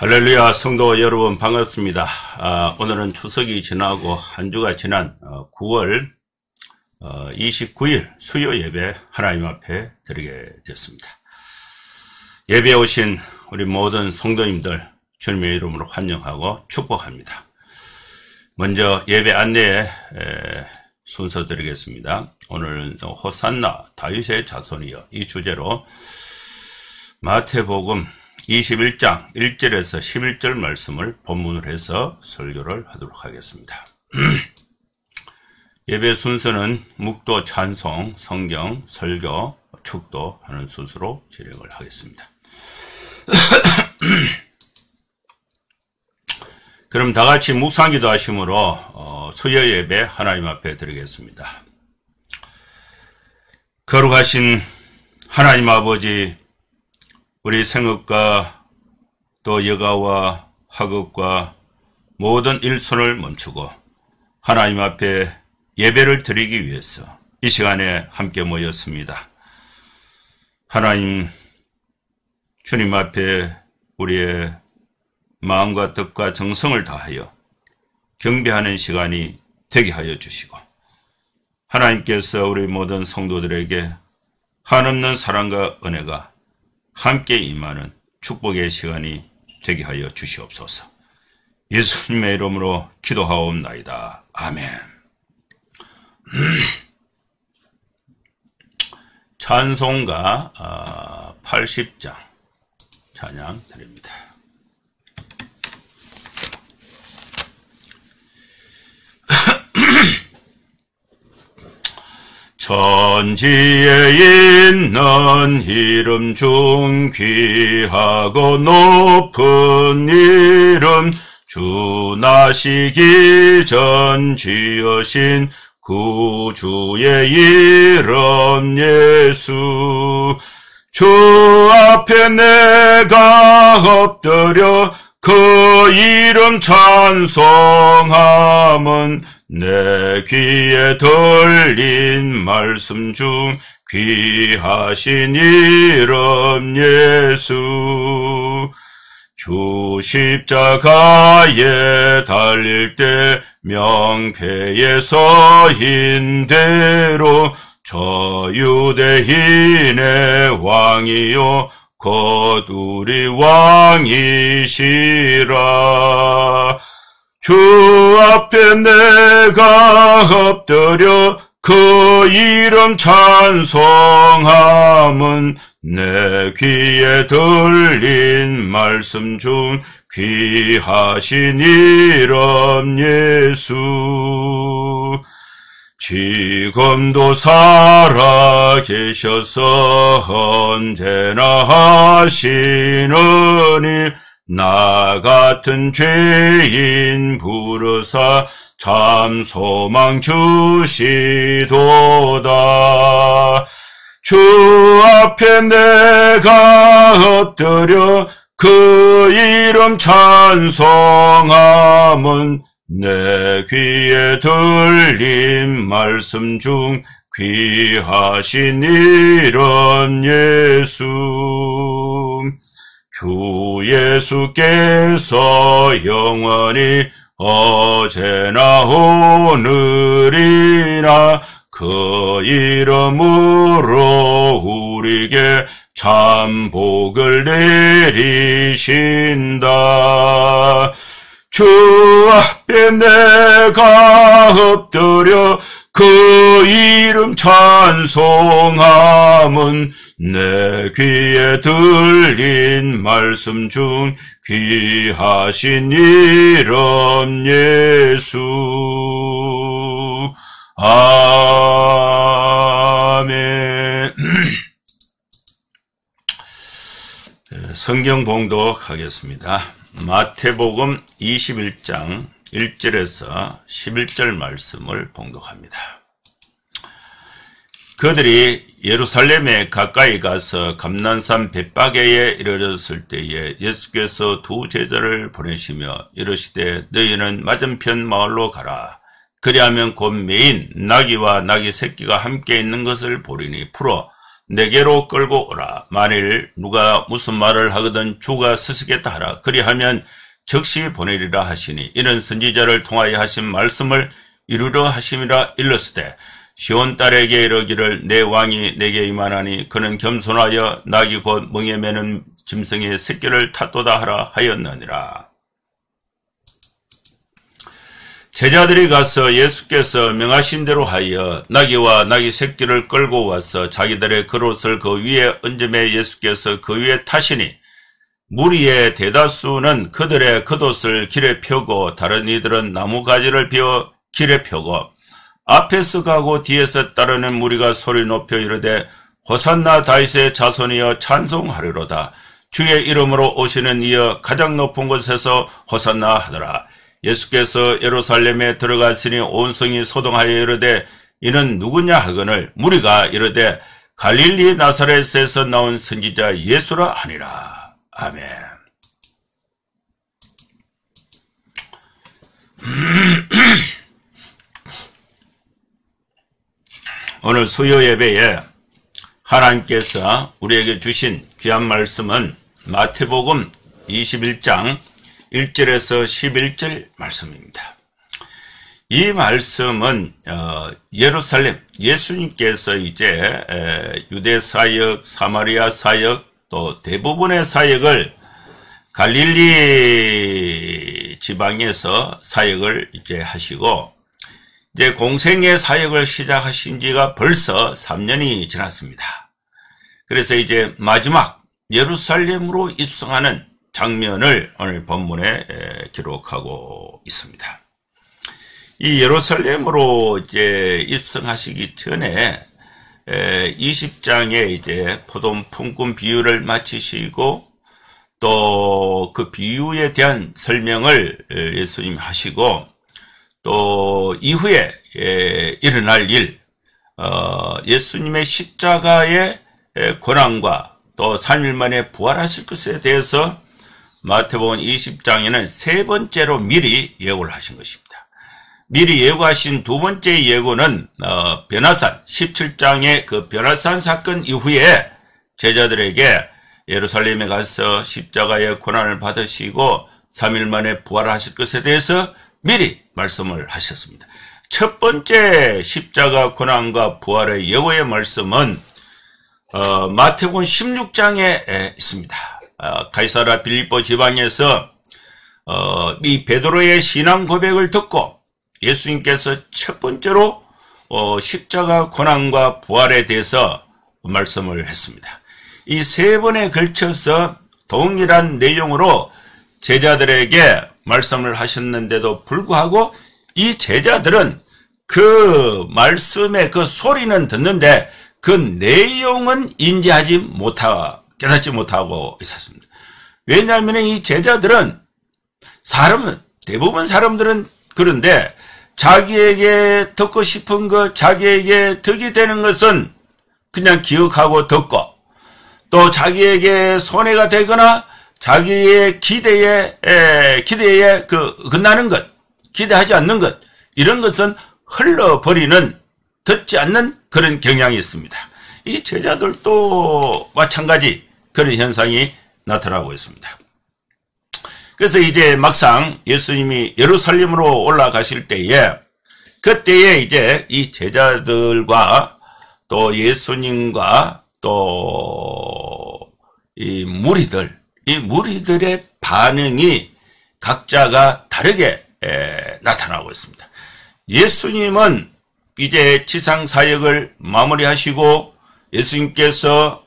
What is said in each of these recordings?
할렐루야, 성도 여러분 반갑습니다. 오늘은 추석이 지나고 한 주가 지난 9월 29일 수요 예배 하나님 앞에 드리게 됐습니다. 예배에 오신 우리 모든 성도님들 주님의 이름으로 환영하고 축복합니다. 먼저 예배 안내에 순서 드리겠습니다. 오늘은 호산나 다윗의 자손이여 이 주제로 마태복음 21장 1절에서 11절 말씀을 본문으로 해서 설교를 하도록 하겠습니다. 예배 순서는 묵도, 찬송, 성경, 설교, 축도하는 순서로 진행을 하겠습니다. 그럼 다같이 묵상기도 하심으로 수요 예배 하나님 앞에 드리겠습니다. 거룩하신 하나님 아버지, 우리 생업과 또 여가와 학업과 모든 일손을 멈추고 하나님 앞에 예배를 드리기 위해서 이 시간에 함께 모였습니다. 하나님, 주님 앞에 우리의 마음과 뜻과 정성을 다하여 경배하는 시간이 되게 하여 주시고, 하나님께서 우리 모든 성도들에게 한없는 사랑과 은혜가 함께 임하는 축복의 시간이 되게 하여 주시옵소서. 예수님의 이름으로 기도하옵나이다. 아멘. 찬송가 80장 찬양 드립니다. 천지에 있는 이름 중 귀하고 높은 이름, 주 나시기 전 지으신 구주의 이름 예수. 주 앞에 내가 엎드려 그 이름 찬송함은 내 귀에 들린 말씀 중 귀하신 이름 예수. 주 십자가에 달릴 때 명패에 서인 대로 저 유대인의 왕이요 곧 우리 왕이시라. 주 앞에 내가 엎드려 그 이름 찬송함은 내 귀에 들린 말씀 중 귀하신 이름 예수. 지금도 살아계셔서 언제나 하시는 일, 나 같은 죄인 부르사 참 소망 주시도다. 주 앞에 내가 엎드려 그 이름 찬송함은 내 귀에 들린 말씀 중 귀하신 이름 예수. 주 예수께서 영원히 어제나 오늘이나 그 이름으로 우리에게 참 복을 내리신다. 주 앞에 내가 엎드려 그 이름 찬송함은 내 귀에 들린 말씀 중 귀하신 이름 예수. 아멘. 성경 봉독하겠습니다. 마태복음 21장 1절에서 11절 말씀을 봉독합니다. 그들이 예루살렘에 가까이 가서 감난산 벳바게에 이르렀을 때에 예수께서 두 제자를 보내시며 이르시되 너희는 맞은편 마을로 가라. 그리하면 곧 매인 나귀와 나귀 새끼가 함께 있는 것을 보리니 풀어 내게로 끌고 오라. 만일 누가 무슨 말을 하거든 주가 쓰시겠다 하라. 그리하면 즉시 보내리라 하시니 이는 선지자를 통하여 하신 말씀을 이루려 하심이라. 일렀으되 시온 딸에게 이르기를 내 왕이 내게 임하나니 그는 겸손하여 낙이 곧 멍에 매는 짐승의 새끼를 탔도다 하라 하였느니라. 제자들이 가서 예수께서 명하신 대로 하여 나귀와 나귀 새끼를 끌고 와서 자기들의 겉옷을 그 위에 얹음에 예수께서 그 위에 타시니 무리의 대다수는 그들의 겉옷을 길에 펴고 다른 이들은 나무가지를 베어 길에 펴고 앞에서 가고 뒤에서 따르는 무리가 소리 높여 이르되 호산나 다윗의 자손이여 찬송하리로다. 주의 이름으로 오시는 이여 가장 높은 곳에서 호산나 하더라. 예수께서 예루살렘에 들어가시니 온 성이 소동하여 이르되 이는 누구냐 하거늘 무리가 이르되 갈릴리 나사렛에서 나온 선지자 예수라 하니라. 아멘. 오늘 수요 예배에 하나님께서 우리에게 주신 귀한 말씀은 마태복음 21장 1절에서 11절 말씀입니다. 이 말씀은 예루살렘 예수님께서 이제 유대 사역, 사마리아 사역, 또 대부분의 사역을 갈릴리 지방에서 사역을 이제 하시고 이제 공생의 사역을 시작하신 지가 벌써 3년이 지났습니다. 그래서 이제 마지막 예루살렘으로 입성하는 장면을 오늘 본문에 기록하고 있습니다. 이 예루살렘으로 이제 입성하시기 전에 20장에 이제 포도 품꾼 비유를 마치시고 또 그 비유에 대한 설명을 예수님 하시고 또 이후에 일어날 일, 예수님의 십자가의 고난과 또 3일 만에 부활하실 것에 대해서 마태복음 20장에는 세 번째로 미리 예고를 하신 것입니다. 미리 예고하신 두 번째 예고는 변화산 17장의 그 변화산 사건 이후에 제자들에게 예루살렘에 가서 십자가의 고난을 받으시고 3일 만에 부활하실 것에 대해서 미리 말씀을 하셨습니다. 첫 번째 십자가 고난과 부활의 예고의 말씀은 마태복음 16장에 있습니다. 가이사랴 빌립보 지방에서 이 베드로의 신앙 고백을 듣고 예수님께서 첫 번째로 십자가 고난과 부활에 대해서 말씀을 했습니다. 이 세 번에 걸쳐서 동일한 내용으로 제자들에게 말씀을 하셨는데도 불구하고 이 제자들은 그 말씀의 그 소리는 듣는데 그 내용은 인지하지 못하고 깨닫지 못하고 있었습니다. 왜냐하면 이 제자들은 대부분 사람들은 그런데 자기에게 듣고 싶은 것, 자기에게 득이 되는 것은 그냥 기억하고 듣고 또 자기에게 손해가 되거나 자기의 기대에 끝나는 것, 기대하지 않는 것, 이런 것은 흘러버리는, 듣지 않는 그런 경향이 있습니다. 이 제자들도 마찬가지 그런 현상이 나타나고 있습니다. 그래서 이제 막상 예수님이 예루살렘으로 올라가실 때에, 그때에 이제 이 제자들과 또 예수님과 또 이 무리들의 반응이 각자가 다르게 나타나고 있습니다. 예수님은 이제 지상 사역을 마무리하시고 예수님께서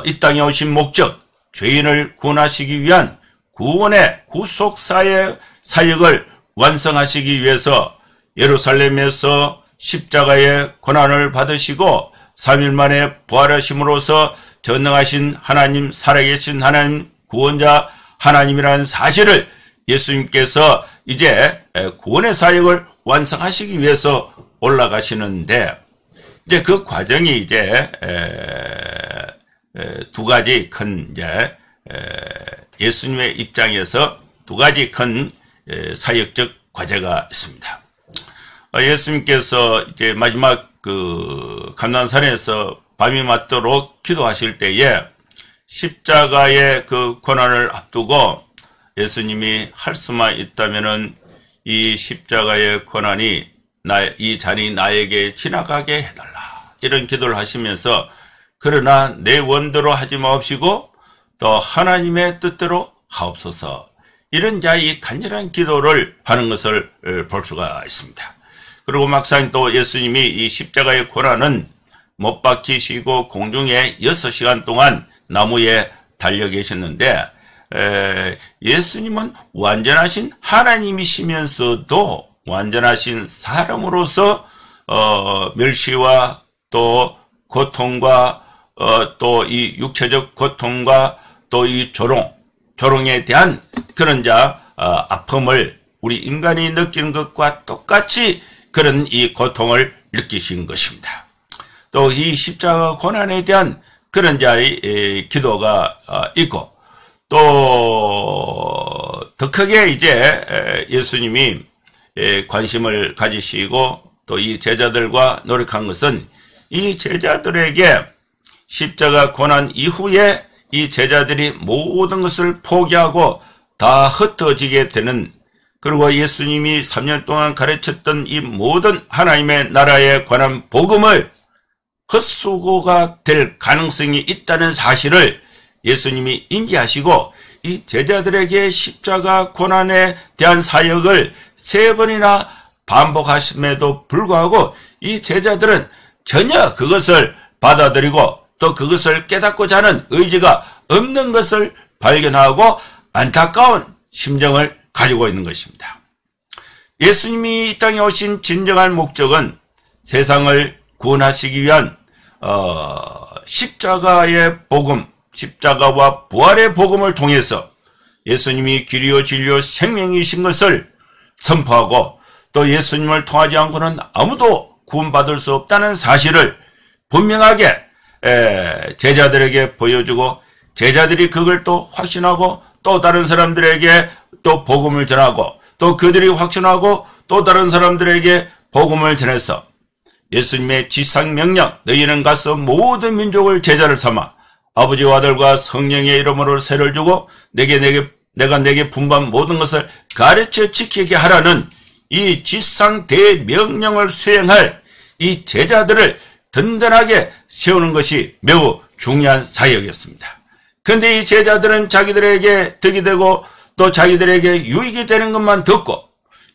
이 땅에 오신 목적, 죄인을 구원하시기 위한 구원의 구속 사역을 완성하시기 위해서 예루살렘에서 십자가의 고난을 받으시고 3일 만에 부활하심으로써 전능하신 하나님, 살아계신 하나님, 구원자 하나님이라는 사실을 예수님께서 이제 구원의 사역을 완성하시기 위해서 올라가시는데, 이제 그 과정이 이제 두 가지 큰 이제 예수님의 입장에서 두 가지 큰 사역적 과제가 있습니다. 예수님께서 이제 마지막 그 감난산에서 밤이 맞도록 기도하실 때에 십자가의 그 고난을 앞두고 예수님이 할 수만 있다면은 이 십자가의 고난이 이 잔이 나에게 지나가게 해달라. 이런 기도를 하시면서 그러나 내 원대로 하지 마옵시고 또 하나님의 뜻대로 하옵소서. 이런 자의 간절한 기도를 하는 것을 볼 수가 있습니다. 그리고 막상 또 예수님이 이 십자가의 고난은 못 박히시고 공중에 6시간 동안 나무에 달려 계셨는데 예수님은 완전하신 하나님이시면서도 완전하신 사람으로서 멸시와 또 고통과 또 이 육체적 고통과 또 이 조롱에 대한 그런 아픔을 우리 인간이 느끼는 것과 똑같이 그런 이 고통을 느끼신 것입니다. 또 이 십자가 고난에 대한 그런 자의 기도가 있고 또 더 크게 이제 예수님이 관심을 가지시고 또 이 제자들과 노력한 것은 이 제자들에게 십자가 고난 이후에 이 제자들이 모든 것을 포기하고 다 흩어지게 되는, 그리고 예수님이 3년 동안 가르쳤던 이 모든 하나님의 나라에 관한 복음을 헛수고가 될 가능성이 있다는 사실을 예수님이 인지하시고 이 제자들에게 십자가 고난에 대한 사역을 3번이나 반복하심에도 불구하고 이 제자들은 전혀 그것을 받아들이고 또 그것을 깨닫고자 하는 의지가 없는 것을 발견하고 안타까운 심정을 가지고 있는 것입니다. 예수님이 이 땅에 오신 진정한 목적은 세상을 구원하시기 위한 십자가의 복음, 십자가와 부활의 복음을 통해서 예수님이 길이요 진리요 생명이신 것을 선포하고 또 예수님을 통하지 않고는 아무도 구원받을 수 없다는 사실을 분명하게 제자들에게 보여주고 제자들이 그걸 또 확신하고 또 다른 사람들에게 또 복음을 전하고 또 그들이 확신하고 또 다른 사람들에게 복음을 전해서 예수님의 지상명령 너희는 가서 모든 민족을 제자를 삼아 아버지와 아들과 성령의 이름으로 세를 주고 내가 내게 분부한 모든 것을 가르쳐 지키게 하라는 이 지상 대명령을 수행할 이 제자들을 든든하게 세우는 것이 매우 중요한 사역이었습니다. 그런데 이 제자들은 자기들에게 득이 되고 또 자기들에게 유익이 되는 것만 듣고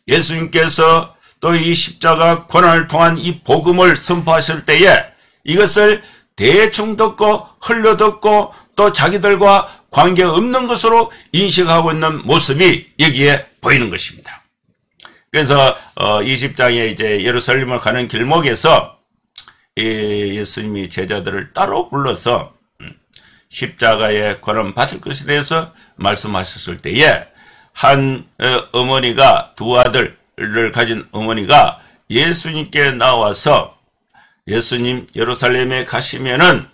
예수님께서 또 이 십자가 고난을 통한 이 복음을 선포하실 때에 이것을 대충 듣고 흘려듣고 또 자기들과 관계없는 것으로 인식하고 있는 모습이 여기에 보이는 것입니다. 그래서 20장에 이제 예루살렘을 가는 길목에서 예수님이 제자들을 따로 불러서 십자가의 고난 받을 것에 대해서 말씀하셨을 때에 한 어머니가 두 아들을 가진 어머니가 예수님께 나와서 예수님 예루살렘에 가시면은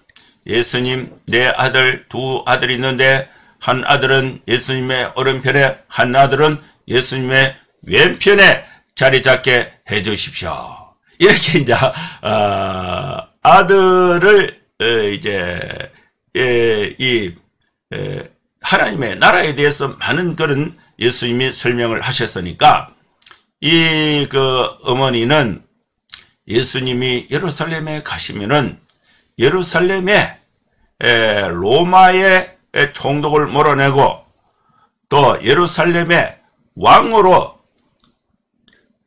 예수님 내 두 아들이 있는데 한 아들은 예수님의 오른편에 한 아들은 예수님의 왼편에 자리 잡게 해 주십시오. 이렇게 이제 아들을 하나님의 나라에 대해서 많은 그런 예수님이 설명을 하셨으니까 이 어머니는 예수님이 예루살렘에 가시면은 예루살렘에 로마의 총독을 몰아내고 또 예루살렘의 왕으로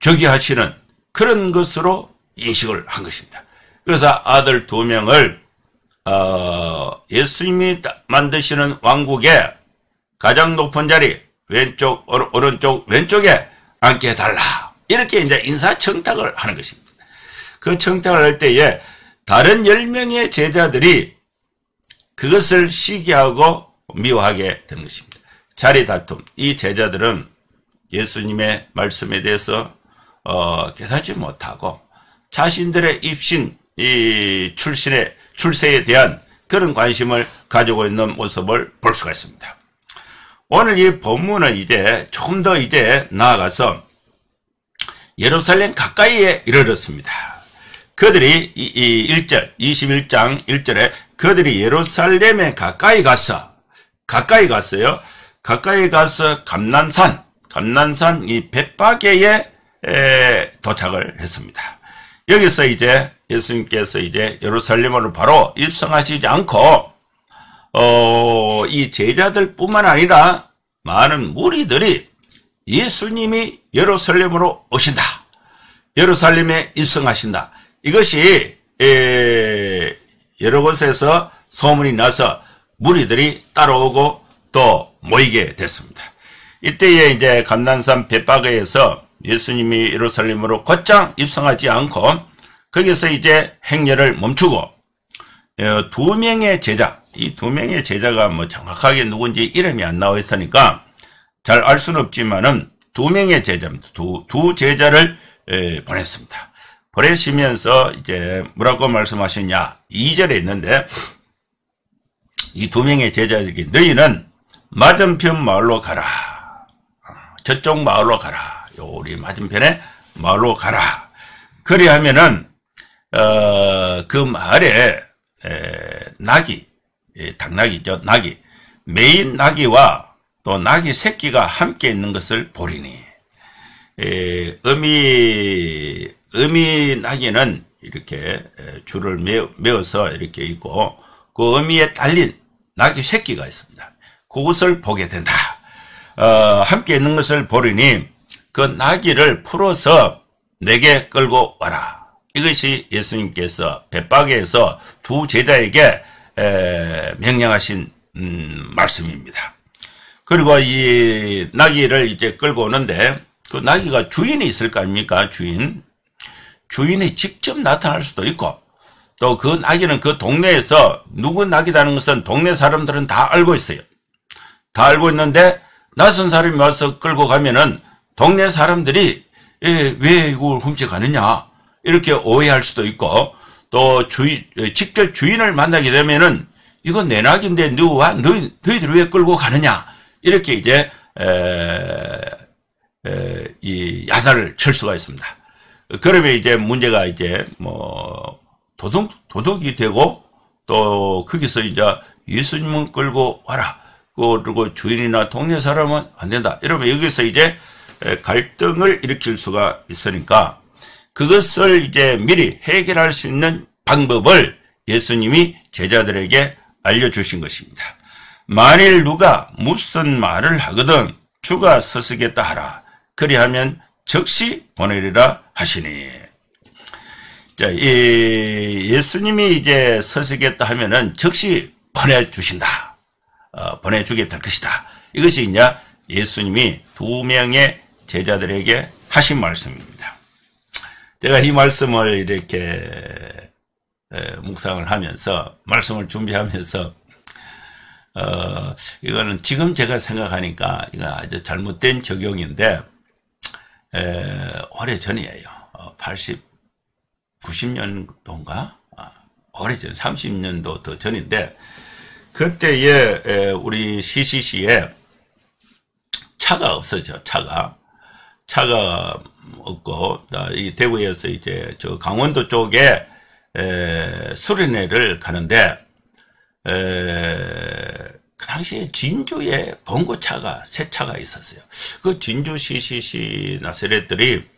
즉위하시는 그런 것으로 인식을 한 것입니다. 그래서 아들 2명을 예수님이 만드시는 왕국의 가장 높은 자리 왼쪽 오른쪽 왼쪽에 앉게 해달라, 이렇게 이제 인사청탁을 하는 것입니다. 그 청탁을 할 때에 다른 10명의 제자들이 그것을 시기하고 미워하게 된 것입니다. 자리 다툼. 이 제자들은 예수님의 말씀에 대해서 깨닫지 못하고 자신들의 입신, 이 출세에 대한 그런 관심을 가지고 있는 모습을 볼 수가 있습니다. 오늘 이 본문은 이제 조금 더 이제 나아가서 예루살렘 가까이에 이르렀습니다. 그들이 이 1절 21장 1절에 그들이 예루살렘에 가까이 갔어요. 가까이 가서 감난산 이 벳바게에 도착을 했습니다. 여기서 이제 예수님께서 이제 예루살렘으로 바로 입성하시지 않고 이 제자들뿐만 아니라 많은 무리들이 예수님이 예루살렘으로 오신다. 예루살렘에 입성하신다. 이것이 여러 곳에서 소문이 나서 무리들이 따라오고 또 모이게 됐습니다. 이때에 이제 감난산 벳바게에서 예수님이 예루살렘으로 곧장 입성하지 않고 거기서 이제 행렬을 멈추고 두 명의 제자, 이 두 명의 제자가 뭐 정확하게 누군지 이름이 안 나와 있으니까 잘 알 수는 없지만은 두 명의 제자입니다. 두 제자를 보냈습니다. 보내시면서 이제 뭐라고 말씀하셨냐? 2절에 있는데 이 두 명의 제자들에게 너희는 맞은편 마을로 가라. 저쪽 마을로 가라. 우리 맞은편에 마을로 가라. 그리하면은 그 마을에 낙이, 당나귀죠. 낙이, 메인 낙이와 또 낙이 새끼가 함께 있는 것을 보리니 어미 낙이는 이렇게 줄을 메어서 이렇게 있고 그 어미에 딸린 낙이 새끼가 있습니다. 그것을 보게 된다. 함께 있는 것을 보리니 그 나귀를 풀어서 내게 끌고 와라. 이것이 예수님께서 벳바게에서 두 제자에게 명령하신 말씀입니다. 그리고 이 나귀를 이제 끌고 오는데 그 나귀가 주인이 있을 거 아닙니까? 주인이 직접 나타날 수도 있고 또 그 나귀는 그 동네에서 누구 나귀라는 것은 동네 사람들은 다 알고 있어요. 다 알고 있는데 낯선 사람이 와서 끌고 가면은 동네 사람들이 왜 이걸 훔쳐가느냐 이렇게 오해할 수도 있고 또 직접 주인을 만나게 되면은 이건 내 낙인데 너희들 왜 끌고 가느냐 이렇게 이제 이 야단을 칠 수가 있습니다. 그러면 이제 문제가 이제 뭐 도둑이 되고 또 거기서 이제 예수님은 끌고 와라. 그리고 주인이나 동네 사람은 안 된다. 이러면 여기서 이제 갈등을 일으킬 수가 있으니까 그것을 이제 미리 해결할 수 있는 방법을 예수님이 제자들에게 알려주신 것입니다. 만일 누가 무슨 말을 하거든 주가 서쓰겠다 하라. 그리하면 즉시 보내리라 하시니. 자, 예수님이 이제 서쓰겠다 하면은 즉시 보내주신다. 보내주게 될 것이다. 이것이 이제 예수님이 두 명의 제자들에게 하신 말씀입니다. 제가 이 말씀을 이렇게 묵상을 하면서 말씀을 준비하면서 이거는 지금 제가 생각하니까 이거 아주 잘못된 적용인데 오래전이에요. 90년도인가? 오래전 30년도 더 전인데 그때에 우리 CCC에 차가 없어져. 차가 없고 이 대구에서 이제 저 강원도 쪽에 수련회를 가는데 그 당시에 진주에 봉고차가 새 차가 있었어요. 그 진주 CCC 나세렛들이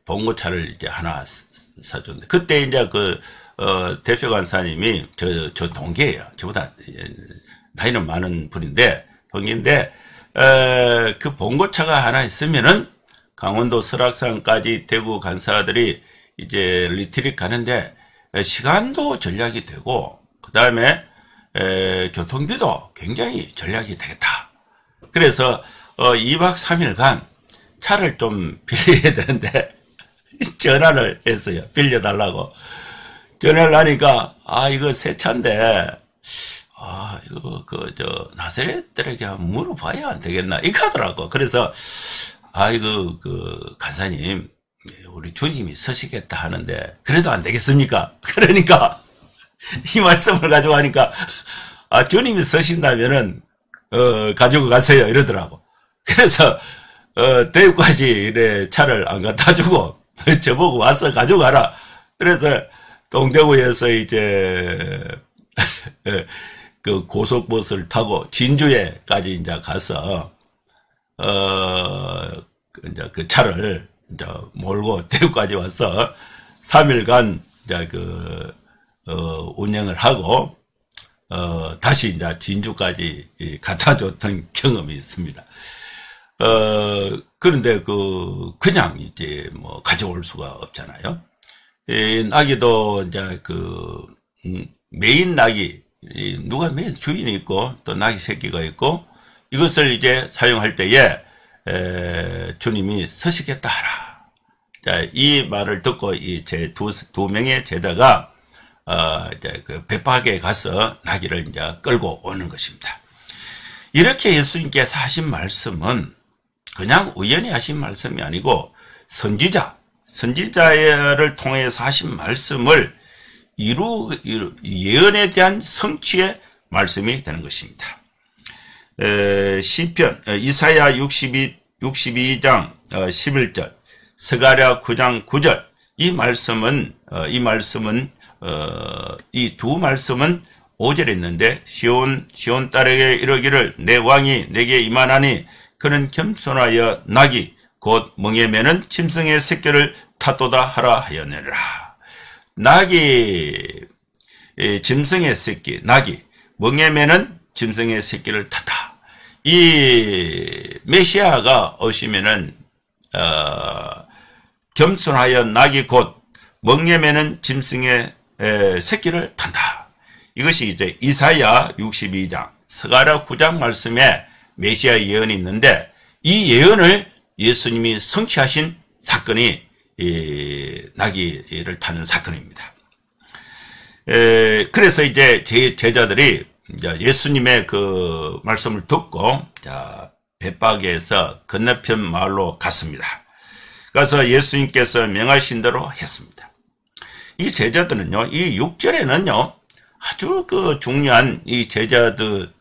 봉고차를 이제 하나 사줬는데 그때 이제 그 대표 간사님이 저 동기예요. 저보다 나이는 많은 분인데 동기인데 그 봉고차가 하나 있으면은 강원도 설악산까지 대구 간사들이 이제 리트릿 가는데 시간도 절약이 되고 그 다음에 교통비도 굉장히 절약이 되겠다. 그래서 2박 3일간 차를 좀 빌려야 되는데 전화를 했어요. 빌려달라고. 전화를 하니까 이거 새 차인데 이거 나세렛들에게 한번 물어봐야 안 되겠나 이거 하더라고. 그래서 이거 간사님 우리 주님이 서시겠다 하는데 그래도 안 되겠습니까? 그러니까 이 말씀을 가지고 하니까 주님이 서신다면은 가지고 가세요 이러더라고. 그래서 대구까지 이래 차를 안 갖다 주고 저보고 와서 가져가라. 그래서 동대구에서 이제 그 고속버스를 타고 진주에까지 이제 가서 이제 그 차를 이제 몰고 대구까지 와서 3일간 이제 운행을 하고 다시 이제 진주까지 갖다 줬던 경험이 있습니다. 그런데 그냥 이제 뭐 가져올 수가 없잖아요. 낙이도 이제 메인 낙이, 누가 메인 주인이 있고, 또 낙이 새끼가 있고, 이것을 이제 사용할 때에, 주님이 서시겠다 하라. 자, 이 말을 듣고 두 명의 제자가, 이제 벳박에 가서 나귀를 이제 끌고 오는 것입니다. 이렇게 예수님께서 하신 말씀은 그냥 우연히 하신 말씀이 아니고 선지자를 통해서 하신 말씀을 예언에 대한 성취의 말씀이 되는 것입니다. 시편 이사야 62장 11절, 스가랴 9장 9절, 이 두 말씀은 5절에 있는데, 시온 딸에게 이르기를 내 왕이 내게 임하나니 그는 겸손하여 낙이 곧 멍에 매는 짐승의 새끼를 타도다 하라 하였느니라. 낙이 짐승의 새끼, 낙이 멍에 매는 짐승의 새끼를 탔다. 이 메시아가 오시면은 겸손하여 낙이 곧 멍에 매는 짐승의 새끼를 탄다. 이것이 이제 이사야 62장, 스가랴 9장 말씀에 메시아 예언이 있는데, 이 예언을 예수님이 성취하신 사건이 나귀를 타는 사건입니다. 그래서 이제 제자들이 이제 예수님의 그 말씀을 듣고 벳박에서 건너편 마을로 갔습니다. 그래서 예수님께서 명하신 대로 했습니다. 이 제자들은요, 이 6절에는요, 아주 중요한 이 제자들,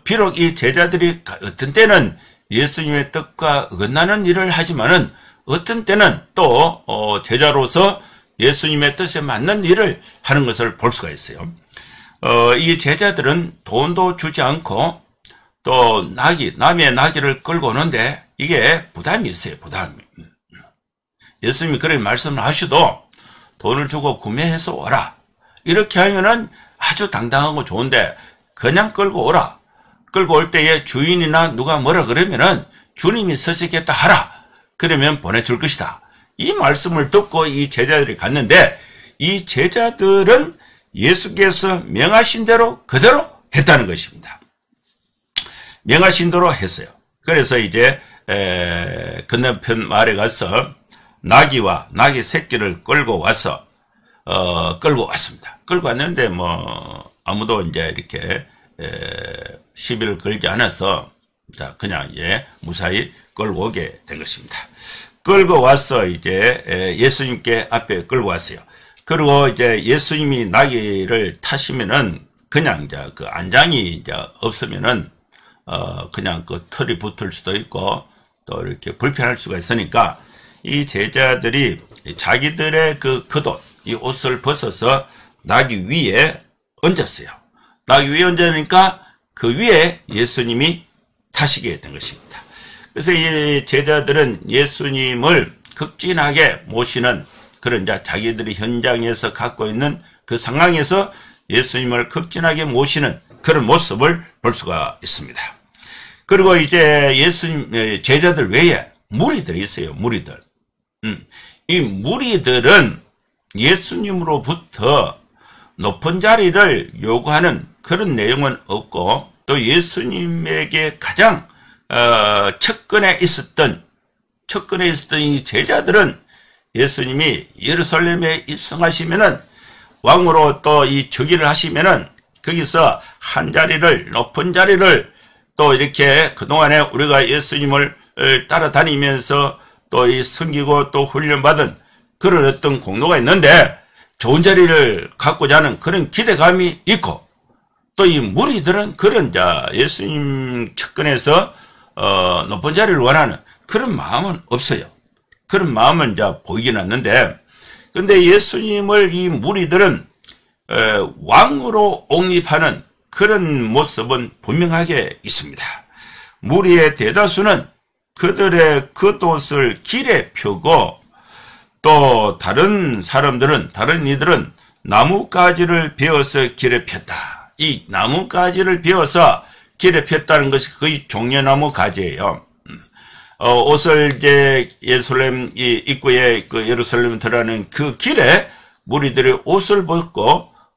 비록 이 제자들이 어떤 때는 예수님의 뜻과 어긋나는 일을 하지만은 어떤 때는 또 제자로서 예수님의 뜻에 맞는 일을 하는 것을 볼 수가 있어요. 이 제자들은 돈도 주지 않고 또 남의 나귀를 끌고 오는데 이게 부담이 있어요, 부담이. 예수님이 그런 말씀을 하셔도 돈을 주고 구매해서 오라. 이렇게 하면은 아주 당당하고 좋은데, 그냥 끌고 오라. 끌고 올 때에 주인이나 누가 뭐라 그러면은 주님이 서시겠다 하라. 그러면 보내줄 것이다. 이 말씀을 듣고 이 제자들이 갔는데, 이 제자들은 예수께서 명하신 대로 그대로 했다는 것입니다. 명하신 대로 했어요. 그래서 이제 건너편 마을에 가서 나귀와 나귀 새끼를 끌고 와서 끌고 왔습니다. 끌고 왔는데 아무도 이제 이렇게 시비를 걸지 않아서 그냥 무사히 끌고 오게 된 것입니다. 끌고 와서 이제 예수님께 앞에 끌고 왔어요. 그리고 이제 예수님이 나귀를 타시면은 그냥 이제 그 안장이 이제 없으면은 그냥 그 털이 붙을 수도 있고 또 이렇게 불편할 수가 있으니까 이 제자들이 자기들의 그 겉옷, 이 옷을 벗어서 나귀 위에 얹었어요. 나귀 위에 얹으니까 그 위에 예수님이 타시게 된 것입니다. 그래서 이 제자들은 예수님을 극진하게 모시는 그런 자기들이 현장에서 갖고 있는 그 상황에서 예수님을 극진하게 모시는 그런 모습을 볼 수가 있습니다. 그리고 이제 예수님 제자들 외에 무리들이 있어요. 무리들. 이 무리들은 예수님으로부터 높은 자리를 요구하는 그런 내용은 없고, 또 예수님에게 가장 측근에 있었던 이 제자들은 예수님이 예루살렘에 입성하시면은 왕으로 또 이 즉위를 하시면은 거기서 한 자리를, 높은 자리를 또 이렇게 그동안에 우리가 예수님을 따라다니면서 또 이 섬기고 또 훈련받은 그런 어떤 공로가 있는데 좋은 자리를 갖고자 하는 그런 기대감이 있고, 또 이 무리들은 그런 예수님 측근에서 높은 자리를 원하는 그런 마음은 없어요. 그런 마음은 이제 보이긴 않는데, 근데 예수님을 이 무리들은 왕으로 옹립하는 그런 모습은 분명하게 있습니다. 무리의 대다수는 그들의 겉옷을 길에 펴고, 또 다른 사람들은, 다른 이들은 나뭇가지를 베어서 길에 폈다. 이 나뭇가지를 베어서 길에 폈다는 것이 거의 종려나무 가지예요. 옷을 이제 예루살렘 입구에 그 예루살렘 들어가는 그 길에 무리들이 옷을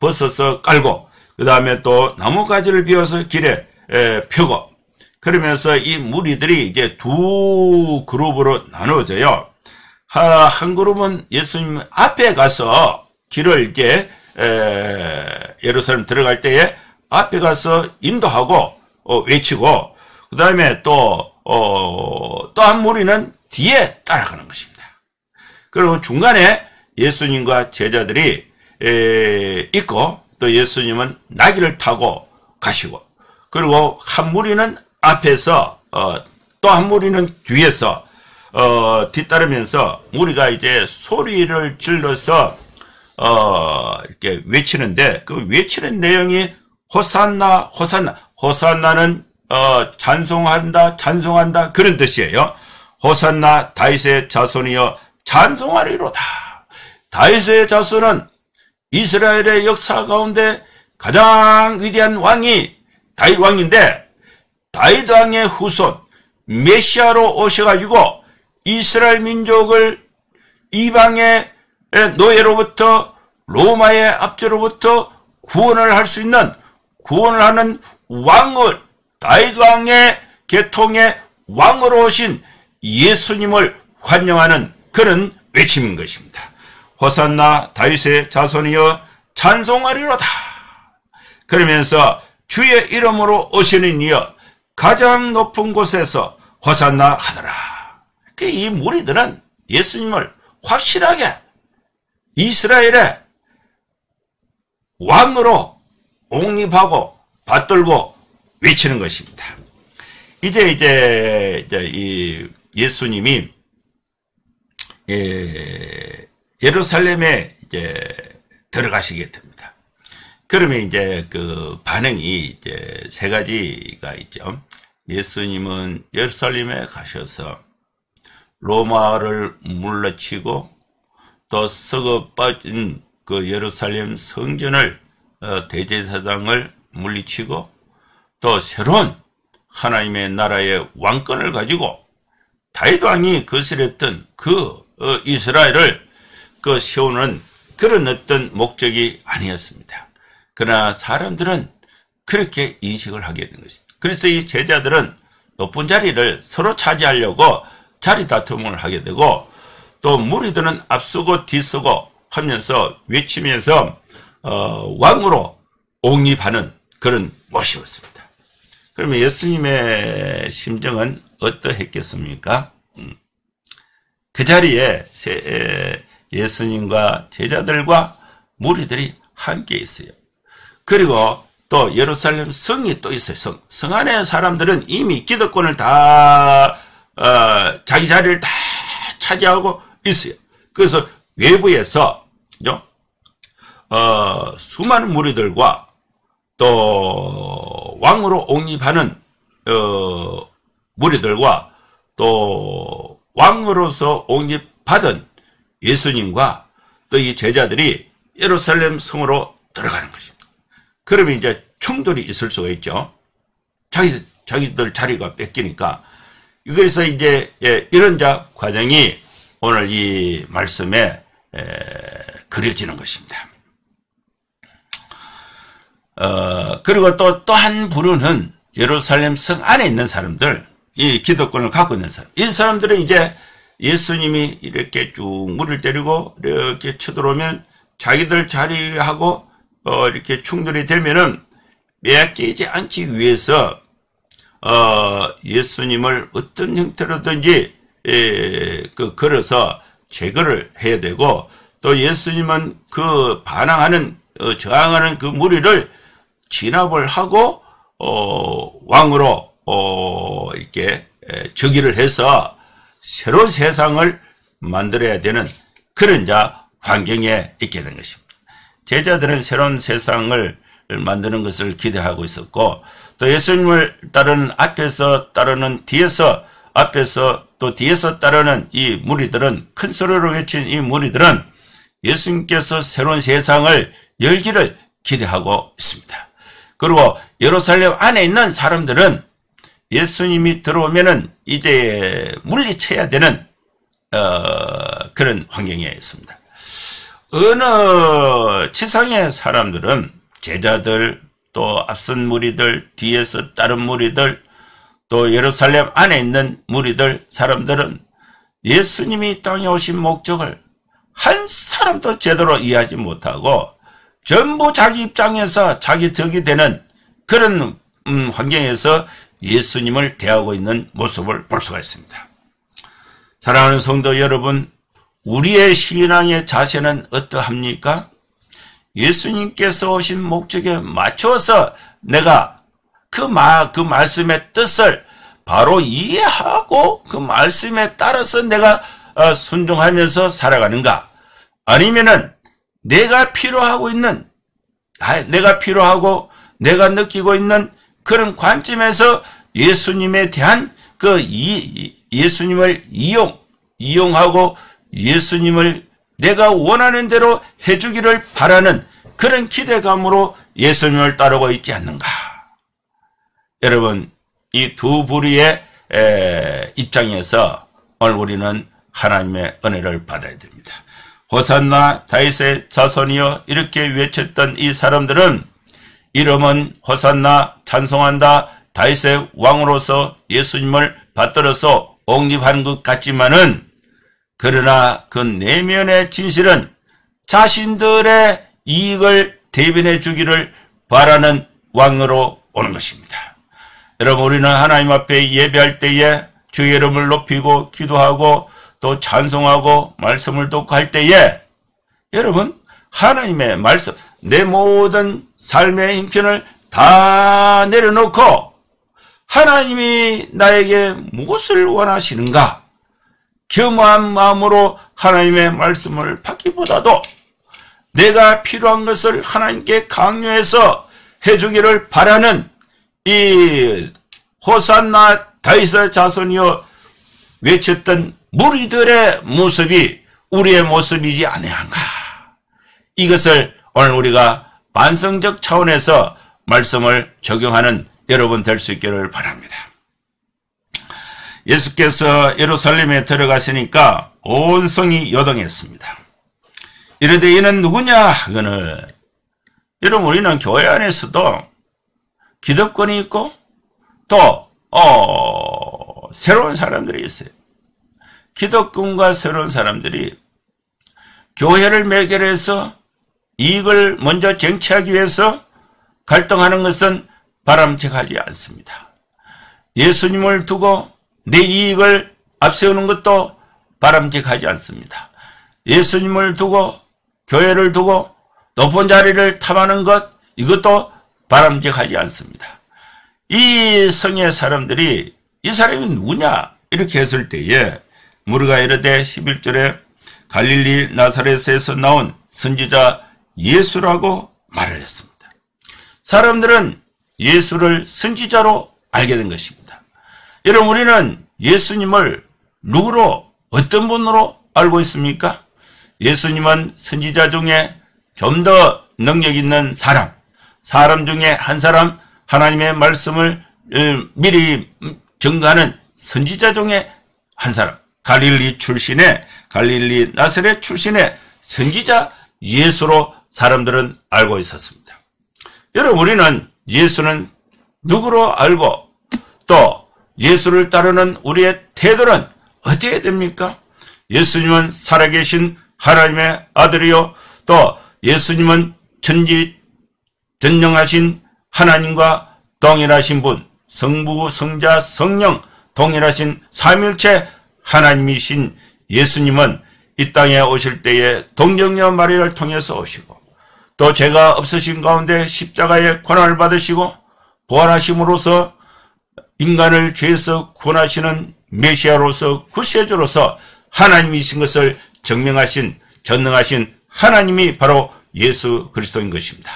벗어서 깔고, 그 다음에 또 나뭇가지를 베어서 길에 펴고, 그러면서 이 무리들이 이제 두 그룹으로 나누어져요. 한 그룹은 예수님 앞에 가서 길을 이제 예루살렘 들어갈 때에 앞에 가서 인도하고 외치고, 그 다음에 또 한 무리는 뒤에 따라가는 것입니다. 그리고 중간에 예수님과 제자들이 있고, 또 예수님은 나귀를 타고 가시고, 그리고 한 무리는 앞에서 또 한 무리는 뒤에서 뒤따르면서 무리가 이제 소리를 질러서 이렇게 외치는데, 그 외치는 내용이 호산나, 호산나, 호산나는 찬송한다, 찬송한다, 그런 뜻이에요. 호산나 다윗의 자손이여 찬송하리로다. 다윗의 자손은 이스라엘의 역사 가운데 가장 위대한 왕이 다윗 왕인데, 다윗 왕의 후손 메시아로 오셔가지고 이스라엘 민족을 이방의 노예로부터, 로마의 압제로부터 구원을 할 수 있는, 구원을 하는 왕을, 다윗 왕의 계통의 왕으로 오신 예수님을 환영하는 그런 외침인 것입니다. 호산나 다윗의 자손이여 찬송하리로다. 그러면서 주의 이름으로 오시는 이여 가장 높은 곳에서 호산나 하더라. 이 무리들은 예수님을 확실하게 이스라엘의 왕으로 옹립하고 받들고 외치는 것입니다. 이제 이 예수님이 예루살렘에 이제 들어가시게 됩니다. 그러면 이제 그 반응이 이제 세 가지가 있죠. 예수님은 예루살렘에 가셔서 로마를 물러치고, 또 썩어 빠진 그 예루살렘 성전을, 대제사장을 물리치고, 또 새로운 하나님의 나라의 왕권을 가지고 다윗 왕이 거스렸던 그 이스라엘을 세우는 그런 어떤 목적이 아니었습니다. 그러나 사람들은 그렇게 인식을 하게 된 것입니다. 그래서 이 제자들은 높은 자리를 서로 차지하려고 자리 다툼을 하게 되고, 또 무리들은 앞서고 뒤서고 하면서 외치면서 왕으로 옹립하는 그런 모습이었습니다. 그러면 예수님의 심정은 어떠했겠습니까? 그 자리에 예수님과 제자들과 무리들이 함께 있어요. 그리고 또 예루살렘 성이 또 있어요. 성 안에 사람들은 이미 기득권을 다 자기 자리를 다 차지하고 있어요. 그래서 외부에서 수많은 무리들과 또 왕으로 옹립하는 무리들과 또 왕으로서 옹립받은 예수님과 또 이 제자들이 예루살렘 성으로 들어가는 것입니다. 그러면 이제 충돌이 있을 수가 있죠. 자기들 자리가 뺏기니까. 그래서 이제 이런 과정이 오늘 이 말씀에 그려지는 것입니다. 그리고 또 한 부류는 예루살렘 성 안에 있는 사람들, 이 기득권을 갖고 있는 사람. 이 사람들은 이제 예수님이 이렇게 쭉 물을 때리고 이렇게 쳐들어오면 자기들 자리하고 이렇게 충돌이 되면은 빼앗기지 않기 위해서 예수님을 어떤 형태로든지 걸어서 제거를 해야 되고, 또 예수님은 그 반항하는 저항하는 그 무리를 진압을 하고 왕으로 이렇게 즉위를 해서 새로운 세상을 만들어야 되는 그런 환경에 있게 된 것입니다. 제자들은 새로운 세상을 만드는 것을 기대하고 있었고, 또 예수님을 따르는 앞에서 따르는 뒤에서, 앞에서 또 뒤에서 따르는 이 무리들은, 큰 소리로 외친 이 무리들은 예수님께서 새로운 세상을 열기를 기대하고 있습니다. 그리고 예루살렘 안에 있는 사람들은 예수님이 들어오면은 이제 물리쳐야 되는 그런 환경에 있습니다. 어느 지상의 사람들은, 제자들, 또 앞선 무리들, 뒤에서 다른 무리들, 또 예루살렘 안에 있는 무리들, 사람들은 예수님이 땅에 오신 목적을 한 사람도 제대로 이해하지 못하고 전부 자기 입장에서 자기 덕이 되는 그런 환경에서 예수님을 대하고 있는 모습을 볼 수가 있습니다. 사랑하는 성도 여러분, 우리의 신앙의 자세는 어떠합니까? 예수님께서 오신 목적에 맞춰서 내가 그 말씀의 뜻을 바로 이해하고 그 말씀에 따라서 내가 순종하면서 살아가는가? 아니면은 내가 필요하고 내가 느끼고 있는 그런 관점에서 예수님에 대한 예수님을 이용하고 예수님을 내가 원하는 대로 해주기를 바라는 그런 기대감으로 예수님을 따르고 있지 않는가? 여러분, 이 두 부류의 입장에서 오늘 우리는 하나님의 은혜를 받아야 됩니다. 호산나 다윗의 자손이여 이렇게 외쳤던 이 사람들은 이름은 호산나 찬송한다 다윗의 왕으로서 예수님을 받들어서 옹립하는 것 같지만은, 그러나 그 내면의 진실은 자신들의 이익을 대변해 주기를 바라는 왕으로 오는 것입니다. 여러분, 우리는 하나님 앞에 예배할 때에 주의 이름을 높이고 기도하고 또 찬송하고 말씀을 듣고 할 때에, 여러분, 하나님의 말씀, 내 모든 삶의 힘편을 다 내려놓고 하나님이 나에게 무엇을 원하시는가? 겸허한 마음으로 하나님의 말씀을 받기보다도 내가 필요한 것을 하나님께 강요해서 해주기를 바라는 이 호산나 다윗의 자손이여 외쳤던 무리들의 모습이 우리의 모습이지 아니한가? 이것을 오늘 우리가 반성적 차원에서 말씀을 적용하는 여러분 될 수 있기를 바랍니다. 예수께서 예루살렘에 들어가시니까 온 성이 요동했습니다. 이르되 이는 누구냐 하거늘, 여러분, 우리는 교회 안에서도 기득권이 있고 또 새로운 사람들이 있어요. 기득권과 새로운 사람들이 교회를 매개해서 이익을 먼저 쟁취하기 위해서 갈등하는 것은 바람직하지 않습니다. 예수님을 두고 내 이익을 앞세우는 것도 바람직하지 않습니다. 예수님을 두고 교회를 두고 높은 자리를 탐하는 것, 이것도 바람직하지 않습니다. 이 성의 사람들이 이 사람이 누구냐 이렇게 했을 때에 무리가 이르되 11절에 갈릴리 나사렛에서 나온 선지자 예수라고 말을 했습니다. 사람들은 예수를 선지자로 알게 된 것입니다. 여러분, 우리는 예수님을 누구로, 어떤 분으로 알고 있습니까? 예수님은 선지자 중에 좀 더 능력 있는 사람 중에 한 사람, 하나님의 말씀을 미리 증거하는 선지자 중에 한 사람, 갈릴리 나사렛 출신의 선지자 예수로 사람들은 알고 있었습니다. 여러분, 우리는 예수는 누구로 알고 또 예수를 따르는 우리의 태도는 어떻게 됩니까? 예수님은 살아계신 하나님의 아들이요, 또 예수님은 전능하신 하나님과 동일하신 분, 성부, 성자, 성령 동일하신 삼일체 하나님이신 예수님은 이 땅에 오실 때에 동정녀 마리아를 통해서 오시고, 또 죄가 없으신 가운데 십자가의 고난을 받으시고 부활하심으로써 인간을 죄에서 구원하시는 메시아로서 구세주로서 하나님이신 것을 증명하신 전능하신 하나님이 바로 예수 그리스도인 것입니다.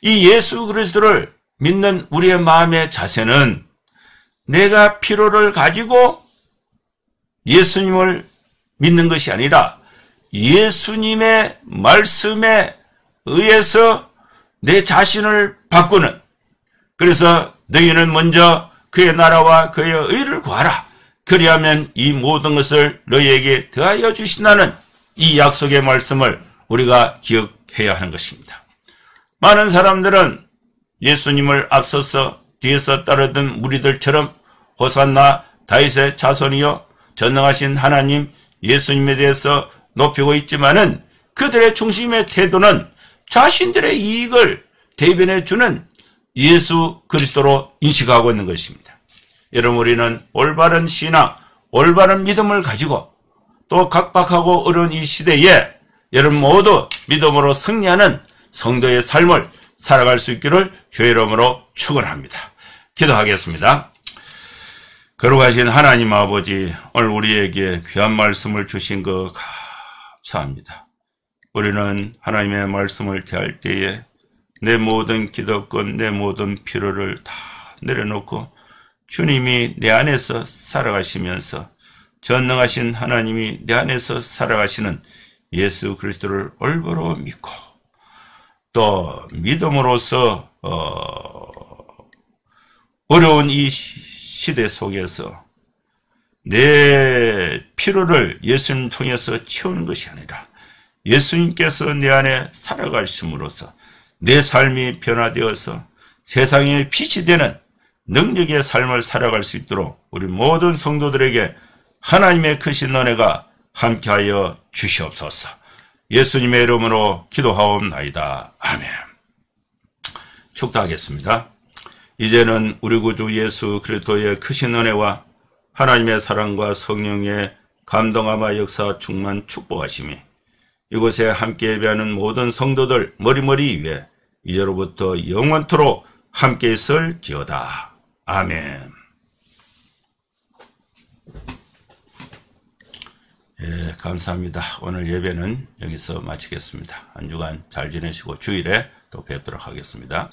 이 예수 그리스도를 믿는 우리의 마음의 자세는 내가 필요를 가지고 예수님을 믿는 것이 아니라 예수님의 말씀에 의해서 내 자신을 바꾸는, 그래서 너희는 먼저 그의 나라와 그의 의를 구하라. 그리하면 이 모든 것을 너희에게 더하여 주신다는 이 약속의 말씀을 우리가 기억해야 하는 것입니다. 많은 사람들은 예수님을 앞서서 뒤에서 따르던 무리들처럼 호산나 다윗의 자손이여 전능하신 하나님 예수님에 대해서 높이고 있지만은 그들의 중심의 태도는 자신들의 이익을 대변해 주는 예수 그리스도로 인식하고 있는 것입니다. 여러분, 우리는 올바른 신앙, 올바른 믿음을 가지고 또 각박하고 어려운 이 시대에 여러분 모두 믿음으로 승리하는 성도의 삶을 살아갈 수 있기를 주의 이름으로 축원합니다. 기도하겠습니다. 거룩하신 하나님 아버지, 오늘 우리에게 귀한 말씀을 주신 것 감사합니다. 우리는 하나님의 말씀을 대할 때에 내 모든 기도권, 내 모든 필요를 다 내려놓고 주님이 내 안에서 살아가시면서 전능하신 하나님이 내 안에서 살아가시는 예수 그리스도를 올바로 믿고 또 믿음으로써 어려운 이 시대 속에서 내 필요를 예수님 통해서 채우는 것이 아니라 예수님께서 내 안에 살아가심으로써 내 삶이 변화되어서 세상의 빛이 되는 능력의 삶을 살아갈 수 있도록 우리 모든 성도들에게 하나님의 크신 은혜가 함께하여 주시옵소서. 예수님의 이름으로 기도하옵나이다. 아멘. 축도하겠습니다. 이제는 우리 구주 예수 그리스도의 크신 은혜와 하나님의 사랑과 성령의 감동함과 역사 충만 축복하심이 이곳에 함께 예배하는 모든 성도들 머리머리 위에 이제로부터 영원토록 함께 있을지어다. 아멘. 예, 감사합니다. 오늘 예배는 여기서 마치겠습니다. 한 주간 잘 지내시고 주일에 또 뵙도록 하겠습니다.